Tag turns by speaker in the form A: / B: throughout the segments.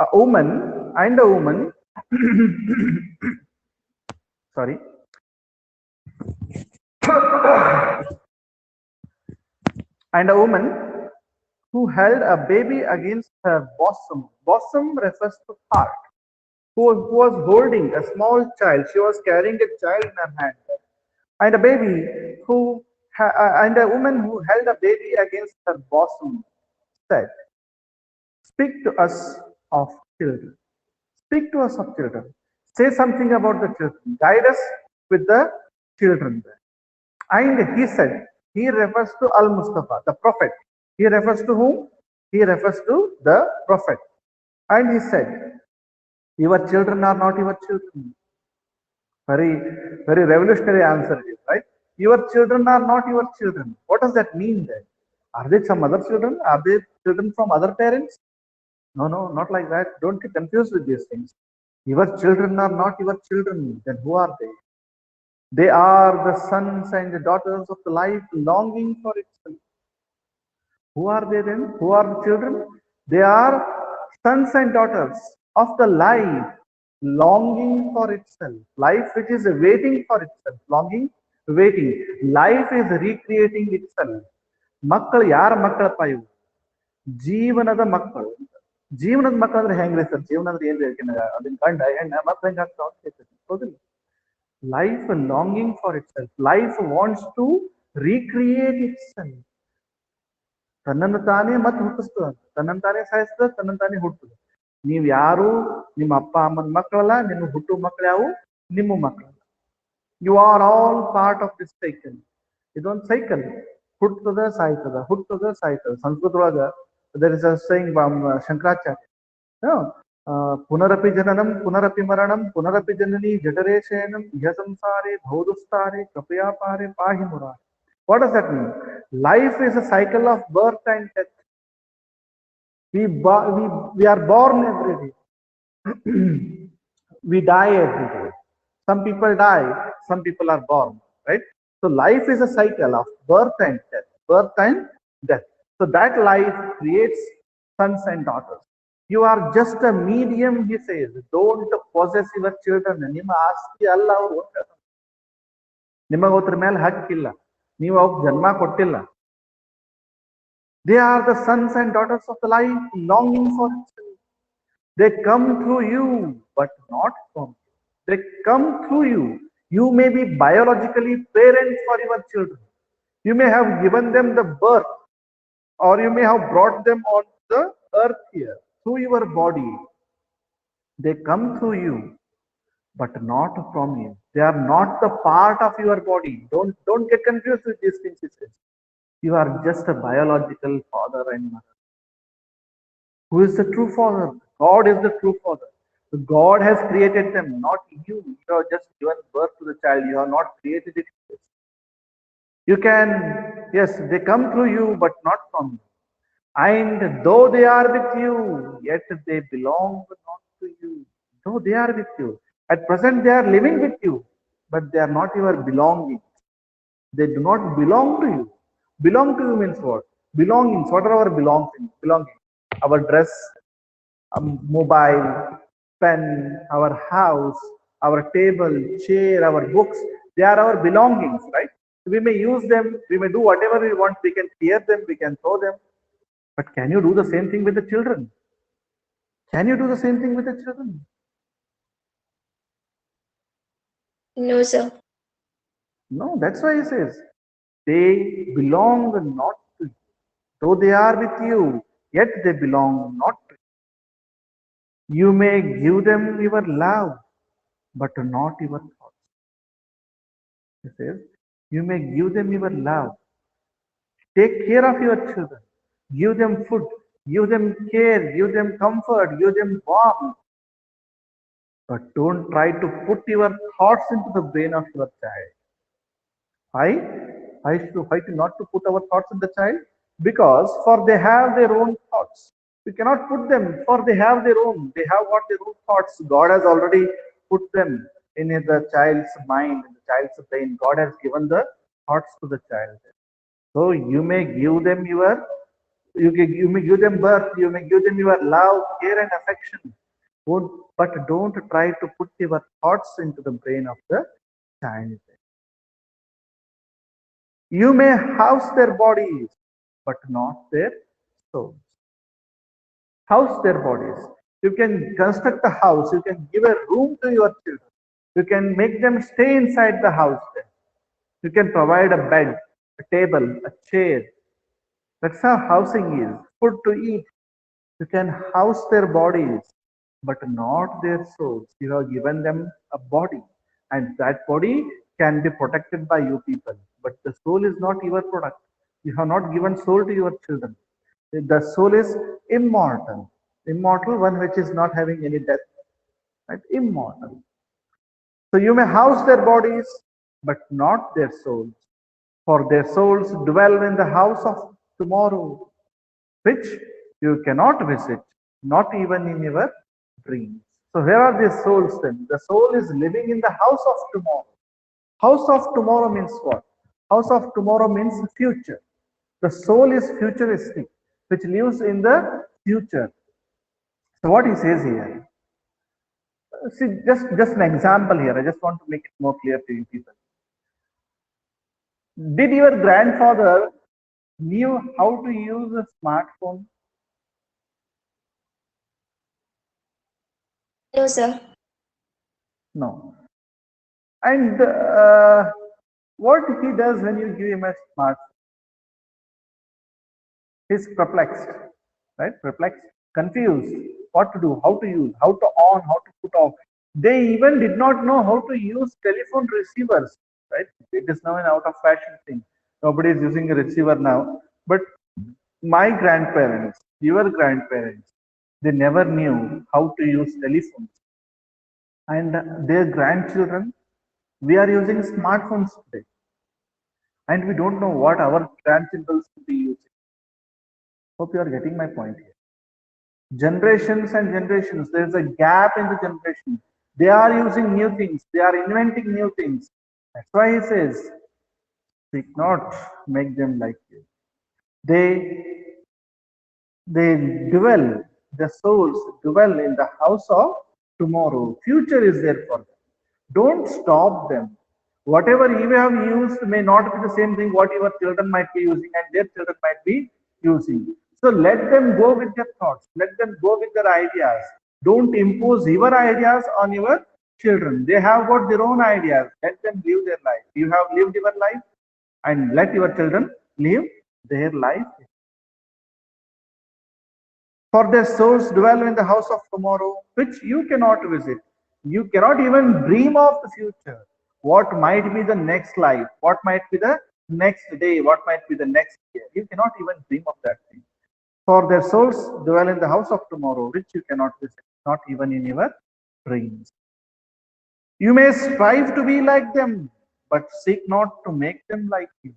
A: A woman and a woman, sorry, and a woman who held a baby against her bosom. Bosom refers to heart. Who was holding a small child. She was carrying a child in her hand. And a baby and a woman who held a baby against her bosom said, "Speak to us of children. Speak to us of children. Say something about the children. Guide us with the children." And he said, he refers to Al Mustafa, the prophet. He refers to whom? He refers to the prophet. And he said, "Your children are not your children." Very, very revolutionary answer, right? Your children are not your children. What does that mean then? Are they some other children? Are they children from other parents? No, no, not like that. Don't get confused with these things. Your children are not your children. Then who are they? They are the sons and the daughters of the life longing for itself. Who are they then? Who are the children? They are sons and daughters of the life longing for itself. Life which is waiting for itself. Longing, waiting. Life is recreating itself. ಮಕ್ಕಳು ಯಾರ ಮಕ್ಕಳಪ್ಪ ಇವು? ಜೀವನದ ಮಕ್ಕಳು. ಜೀವನದ ಮಕ್ಕಳು ಅಂದ್ರೆ ಹೆಂಗ್ರಿ sir? ಜೀವನ ಅಂದ್ರೆ ಏನ್ರಿ? ಅದನ್ನ ಗಂಡ ಹೆಣ್ಣ ಮತ್ತೆ ಹೆಂಗ ಆಗ್ತಾವ ಹೌದಿಲ್ಲ? Life longing for itself. Life wants to recreate itself. ತನ್ನನ್ನು ತಾನೇ ಮತ್ತೆ ಹುಟ್ಟಿಸ್ತದ, ತನ್ನನ್ನು ತಾನೇ ಸಾಯಿಸ್ತದ, ತನ್ನನ್ನು ತಾನೇ ಹುಟ್ಟುದು. ನೀವ್ ಯಾರು ನಿಮ್ಮ ಅಪ್ಪ ಅಮ್ಮನ ಮಕ್ಕಳಲ್ಲ, ನಿಮ್ಮ ಹುಟ್ಟು ಮಕ್ಕಳು ಯಾವು? ನಿಮ್ಮ ಮಕ್ಕಳಲ್ಲ. You are all part of this cycle. ಇದೊಂದು ಸೈಕಲ್. ಹುಟ್ಟದ ಸಾಯ್ತದ, ಹುಟ್ಟದ ಸಾಯ್ತದ. ಸಂಸ್ಕೃತದೊಳಗ there is a saying Shankaracharya, ಪುನರಪಿ ಜನನಂ ಪುನರಪಿ ಮರಣಂ ಪುನರಪಿ ಜನನಿ ಜಠರೇ ಶಯನಂ ಇಹ ಸಂಸಾರೇ ಭೌದುಸ್ತಾರೇ ಕೃಪಯಾ ಪಾರೆ ಪಾಹಿ Murare. What does that mean? Life is a cycle of birth and death. We are born every day. We die every day. Some people die, some people are born, right? So life is a cycle of birth and death, birth and death. So that life creates sons and daughters. You are just a medium, he says. Don't possess your children. ನಿಮ್ಮ ಆಸ್ತಿ ಅಲ್ಲ ಅವರು. ನಿಮಗೋತ್ರ ಮೇಲೆ ಹಕ್ಕಿಲ್ಲ, ನೀವು ಅವ್ರಿಗೆ ಜನ್ಮ ಕೊಟ್ಟಿಲ್ಲ. They are the sons and daughters of the life longing for itself. They come through you, but not from you. They come through you. You may be biologically parents for your children. You may have given them the birth, or you may have brought them on the earth here through your body. They come through you, but not from you. They are not the part of your body. Don't get confused with these things. He says, you are just a biological father and mother. Who is the true father? God is the true father. God has created them, not you. You have just given birth to the child. You have not created it. You can, yes, they come through you, but not from you. And though they are with you, yet they belong not to you. Though they are with you, at present they are living with you, but they are not your belongings. They do not belong to you. Belong to you means what? Belongings. What are our belongings? Our dress, mobile, pen, our house, our table, chair, our books. They are our belongings, right? We may use them. We may do whatever we want. We can tear them. We can throw them. But can you do the same thing with the children? Can you do the same thing with the children?
B: No, sir.
A: No, that's why he says, they belong not to you. Though they are with you, yet they belong not to you. You may give them your love, but not your thoughts. He says, you may give them your love. Take care of your children. Give them food. Give them care. Give them comfort. Give them warmth. But don't try to put your thoughts into the brain of your child. Why? Why not to put our thoughts in the child? Because for they have their own thoughts. We cannot put them, for they have their own. They have got their own thoughts. God has already put them in the child's mind, in the child's brain. God has given the thoughts to the child. So you may give them You may give them birth, you may give them your love, care, and affection. But don't try to put your thoughts into the brain of the child. You may house their bodies, but not their souls. House their bodies. You can construct a house, you can give a room to your children, you can make them stay inside the house there. You can provide a bed, a table, a chair. That's how housing is. Food to eat. You can house their bodies, but not their souls. You have given them a body, and that body can be protected by you people. But the soul is not your product. You have not given soul to your children. The soul is immortal. Immortal, one which is not having any death. Right? Immortal. So you may house their bodies, but not their souls. For their souls dwell in the house of tomorrow, which you cannot visit, not even in your dreams. So where are these souls then? The soul is living in the house of tomorrow. House of tomorrow means what? House of tomorrow means future. The soul is futuristic, which lives in the future. So what he says here, see, just an example here. I just want to make it more clear to you people. Did your grandfather knew how to use a smartphone?
B: No, sir.
A: No. And what he does when you give him a smartphone? He's perplexed, right? Perplexed, confused, what to do, how to use, how to on, how to put off. They even did not know how to use telephone receivers, right? It is now an out of fashion thing. Nobody is using a receiver now. But my grandparents, your grandparents, they never knew how to use telephones. And their grandchildren, we are using smartphones today. And we don't know what our grandchildren should be using. Hope you are getting my point here. Generations and generations, there's a gap in the generation. They are using new things, they are inventing new things. That's why he says, seek not, make them like you. They dwell, the souls dwell in the house of tomorrow. Future is there for them. Don't stop them. Whatever you have used may not be the same thing what your children might be using and their children might be using. So let them go with their thoughts. Let them go with their ideas. Don't impose your ideas on your children. They have got their own ideas. Let them live their life. You have lived your life and let your children live their life. For their souls dwell in the house of tomorrow, which you cannot visit. You cannot even dream of the future. What might be the next life? What might be the next day? What might be the next year? You cannot even dream of that thing. For their souls dwell in the house of tomorrow, which you cannot visit, not even in your dreams. You may strive to be like them, but seek not to make them like you.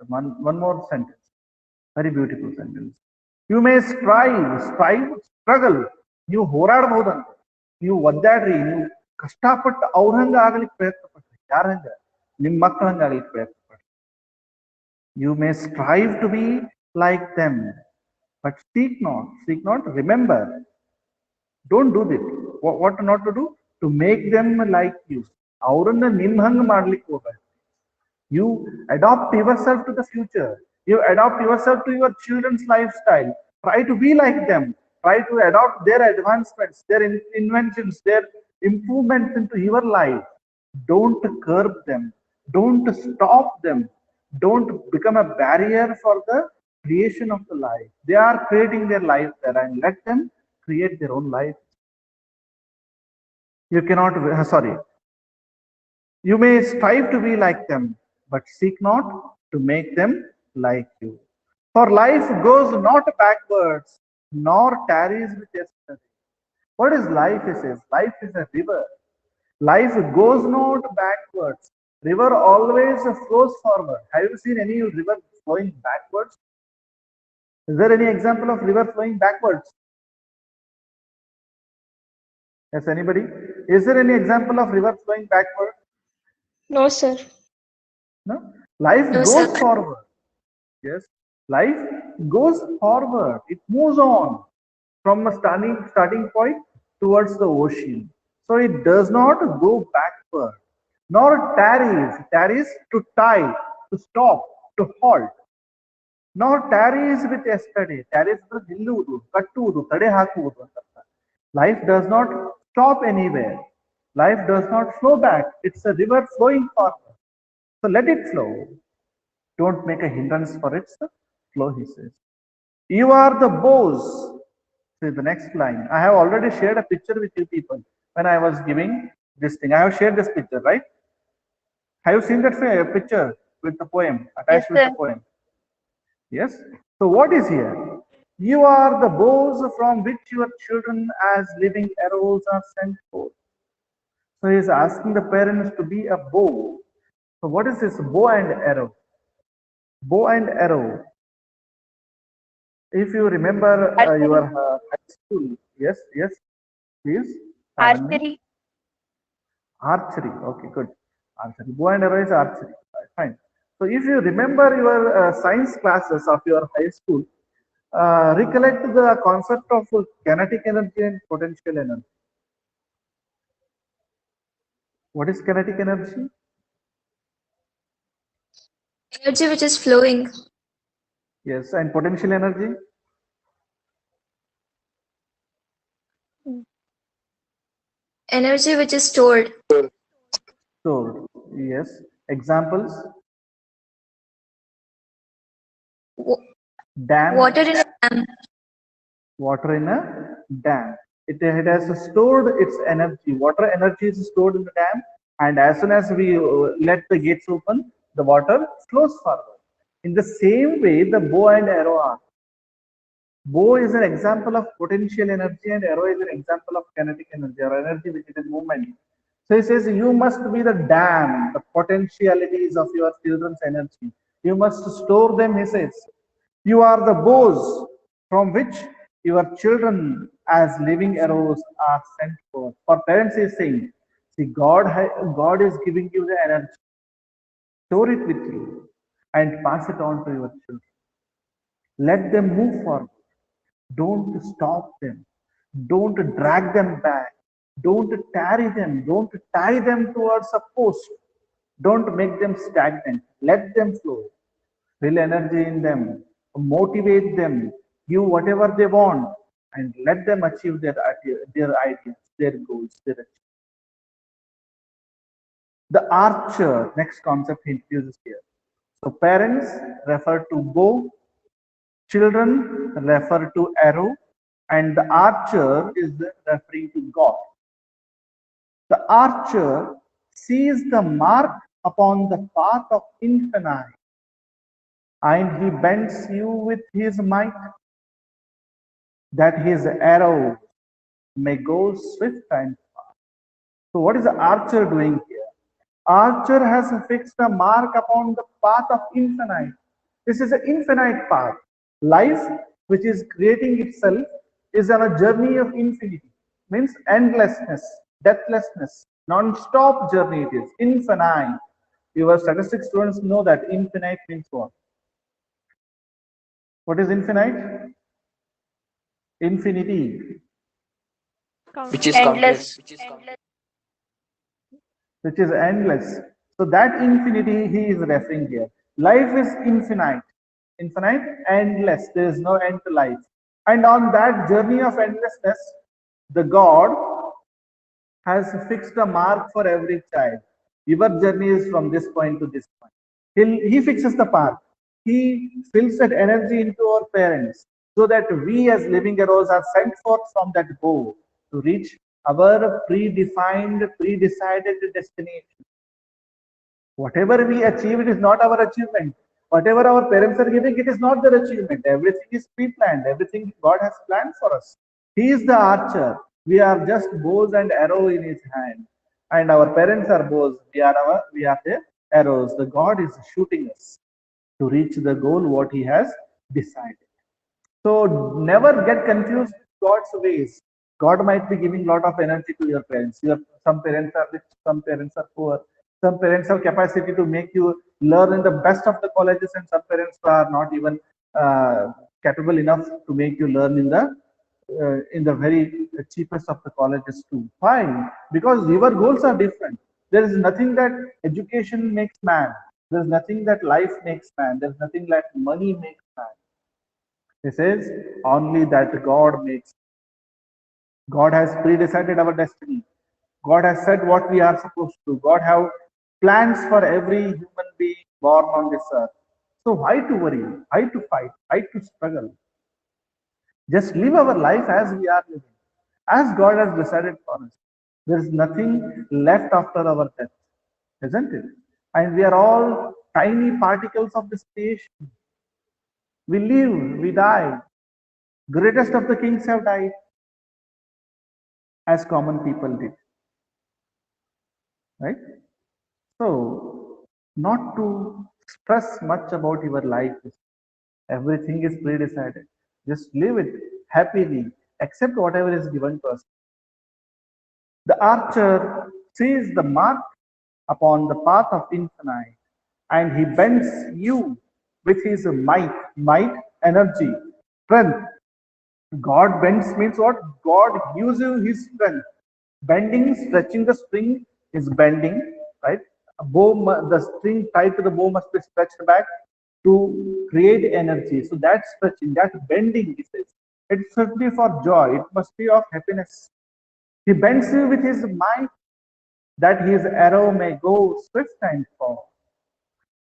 A: One more sentence. Very beautiful sentence. You may struggle. ನೀವು ಹೋರಾಡಬಹುದಂತೆ, ನೀವು ಒದ್ದಾಡ್ರಿ, ನೀವು ಕಷ್ಟಪಟ್ಟು ಅವ್ರ ಹಂಗ ಆಗ್ಲಿಕ್ಕೆ ಪ್ರಯತ್ನ ಪಡ್ರಿ. ಯಾರ ಹಂಗ? ನಿಮ್ಮ ಮಕ್ಕಳ ಹಂಗ ಆಗ್ಲಿಕ್ಕೆ ಪ್ರಯತ್ನ ಪಡ್ರಿ. You may strive to be like them, but seek not, remember. Don't do this. What not to do? To make them like you. ಅವ್ರನ್ನ ನಿಮ್ಮ ಹಂಗ ಮಾಡ್ಲಿಕ್ಕೆ ಹೋಗ್ಬೇಡಿ. You adopt yourself to the future. You adopt yourself to your children's lifestyle. Try to be like them. Try to adopt their advancements, their inventions, their improvements into your life. Don't curb them. Don't stop them. Don't become a barrier for the creation of the life. They are creating their life there, and let them create their own life. You cannot, sorry. You may strive to be like them, but seek not to make them like you. For life goes not backwards, nor tarries with yesterday. What is life? He says, life is a river. Life goes not backwards. River always flows forward. Have you seen any river flowing backwards? Is there any example of river flowing backwards? Yes, anybody? Is there any example of river flowing backward?
B: No, sir.
A: No. Life
B: No,
A: goes
B: sir.
A: forward. Yes. Life goes forward. It moves on from a starting point towards the ocean. So it does not go backward, nor tarries. Tarries to tie, to stop, to halt. Nor tarries with yesterday. Tarries ಅಂದ್ರೆ ನಿಲ್ಲುವುದು, ಕಟ್ಟುವುದು, ತಡೆ ಹಾಕುವುದು ಅಂತ ಅರ್ಥ. Life does not stop anywhere. Life does not flow back. It's a river flowing forward. So let it flow. Don't make a hindrance for its flow, he says. You are the bows. See the next line. I have already shared a picture with you people when I was giving this thing. I have shared this picture, right? Have you seen that picture with the poem attached with the poem? Yes. So what is here? You are the bows from which your children as living arrows are sent forth. So he is asking the parents to be a bow. So what is this bow and arrow? Bow and arrow. If you remember your high school, yes, yes, please.
B: Archery.
A: Archery. Okay, good. Archery. Bow and arrow is archery. Fine. So if you remember your science classes of your high school, recollect the concept of kinetic energy and potential energy. What is kinetic energy?
B: Energy which is flowing.
A: Yes, and potential energy?
B: Energy which is stored.
A: Stored. Yes. Examples? Dam.
B: Water in a dam.
A: Water in a dam. It has stored its energy. Water energy is stored in the dam, and as soon as we let the gates open, the water flows forward. In the same way, the bow and arrow are. Bow is an example of potential energy, and arrow is an example of kinetic energy or energy which is in movement. So he says, you must be the dam, the potentialities of your children's energy. You must store them, he says. You are the bows from which your children as living arrows are sent forth. For parents, he is saying, see, God is giving you the energy. Store it with you and pass it on to your children. Let them move forward. Don't stop them. Don't drag them back. Don't tarry them. Don't tie them towards a post. Don't make them stagnant. Let them flow. Fill energy in them. Motivate them. Give whatever they want. And let them achieve their ideas, their goals, their achievements. The archer, next concept he introduces here. So parents refer to bow, children refer to arrow, and the archer is referring to God. The archer sees the mark upon the path of infinite, and he bends you with his might, that his arrow may go swift and fast. So what is the archer doing here? Archer has fixed a mark upon the path of infinite. This is an infinite path. Life, which is creating itself, is on a journey of infinity. Means endlessness, deathlessness, non-stop journey it is. Infinite. Your statistics students know that infinite means what? What is infinite? Infinity.
C: Which is
B: Endless.
C: countless.
A: Which is endless. So that infinity he is referring here. Life is infinite. Infinite, endless. There is no end to life. And on that journey of endlessness, the God has fixed a mark for every child. Your journey is from this point to this point. He fixes the path. He fills that energy into our parents so that we as living arrows are sent forth from that goal to reach our predefined, pre-decided destination. Whatever we achieve, it is not our achievement. Whatever our parents are giving, it is not their achievement. Everything is pre-planned. Everything God has planned for us. He is the archer. We are just bows and arrow in his hand. And our parents are bows. We are the arrows. The God is shooting us to reach the goal what he has decided. So never get confused with God's ways. God might be giving a lot of energy to your parents. Some parents are rich, some parents are poor. Some parents have capacity to make you learn in the best of the colleges, and some parents are not even capable enough to make you learn in the very cheapest of the colleges too. Fine, because your goals are different. There is nothing that education makes man. There is nothing that life makes man. There is nothing that money makes man. This is only that God makes. God has predecided our destiny. God has said what we are supposed to do. God have plans for every human being born on this earth. So why to worry? Why to fight? Why to struggle? Just live our life as we are living, as God has decided for us. There is nothing left after our death, isn't it? And we are all tiny particles of this creation. We live, we die. Greatest of the kings have died as common people did, right? So, not to stress much about your life. Everything is pre-decided. Just live it happily, accept whatever is given to us. The archer sees the mark upon the path of infinite, and he bends you with his might, energy, strength. God bends means what? God gives you his strength. Bending, stretching the string is bending, right? A bow, the string tied to the bow must be stretched back to create energy. So that stretching, that bending, it should be for joy. It must be of happiness. He bends you with his might, that his arrow may go swift and far.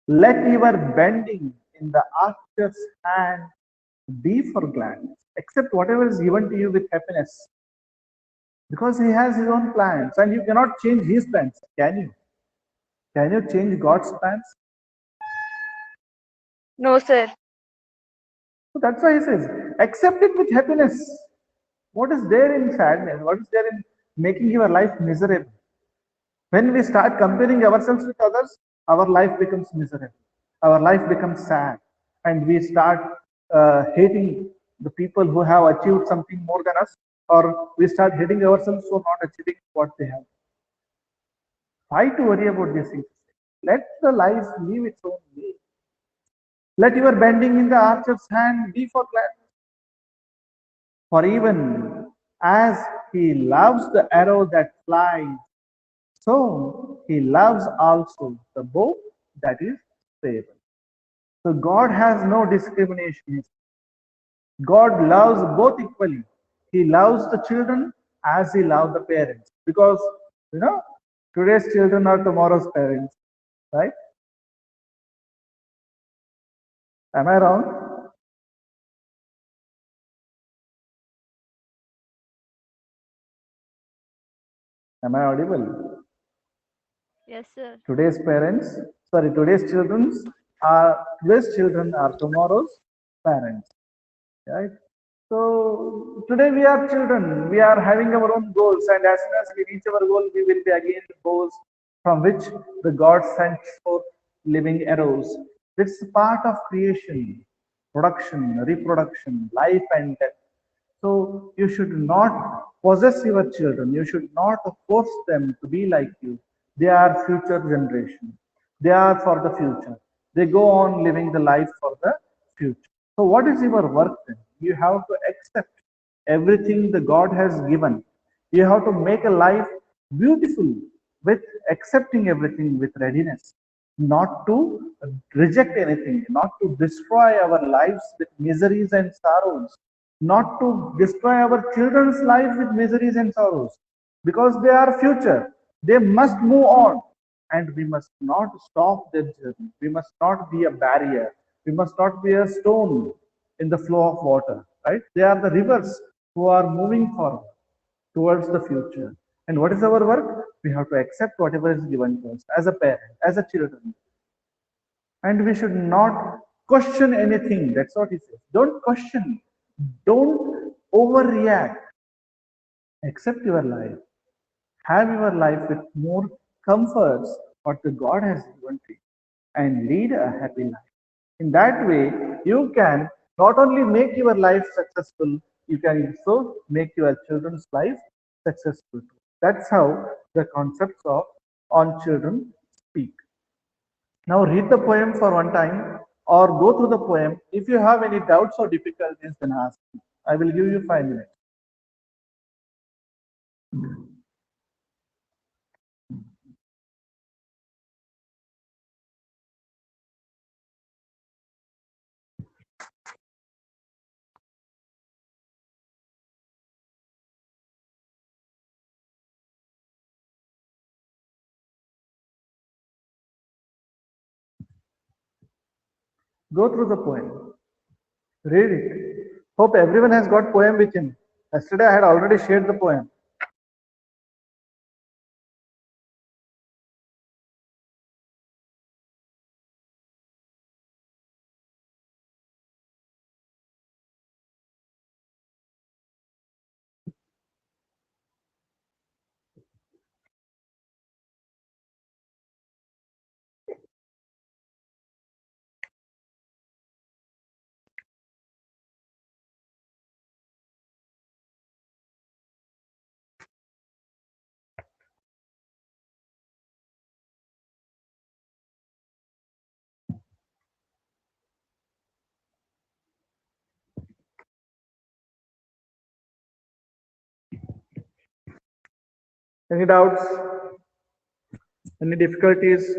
A: Let your bending in the archer's hand be for gladness. Accept whatever is given to you with happiness. Because he has his own plans and you cannot change his plans, can you? Can you change God's plans?
C: No, sir.
A: So that's why he says, accept it with happiness. What is there in sadness? What is there in making your life miserable? When we start comparing ourselves with others, our life becomes miserable. Our life becomes sad. And we start hating the people who have achieved something more than us, or we start hating ourselves for not achieving what they have. Why to worry about these things? Let the life live its own way. Let your bending in the archer's hand be for gladness. For even as he loves the arrow that flies, so he loves also the bow that is stable. So God has no discrimination. God loves both equally. He loves the children as he loves the parents. Because, you know, today's children are tomorrow's parents, right? Am I wrong? Am I audible?
C: Yes, sir.
A: Today's children are tomorrow's parents, right? So today we are children, we are having our own goals, and as soon as we reach our goal, we will be again goals from which the God sent forth living arrows. It's part of creation, production, reproduction, life and death. So you should not possess your children. You should not force them to be like you. They are future generation. They are for the future. They go on living the life for the future. So what is your work then? You have to accept everything the God has given. You have to make a life beautiful with accepting everything with readiness, not to reject anything, not to destroy our lives with miseries and sorrows, not to destroy our children's life with miseries and sorrows, because they are future. They must move on, and we must not stop their journey. We must not be a barrier. We must not be a stone in the flow of water, right? They are the rivers who are moving forward towards the future. And what is our work? We have to accept whatever is given to us as a parent, as a children. And we should not question anything. That's what he says. Don't question. Don't overreact. Accept your life. Have your life with more comforts what the God has given to you and lead a happy life. In that way, you can not only make your life successful, you can also make your children's life successful too. That's how the concepts of on children speak. Now read the poem for one time or go through the poem. If you have any doubts or difficulties, then ask me. I will give you 5 minutes. Go through the poem. Read it. Hope everyone has got poem with him. Yesterday I had already shared the poem. Any doubts? Any difficulties?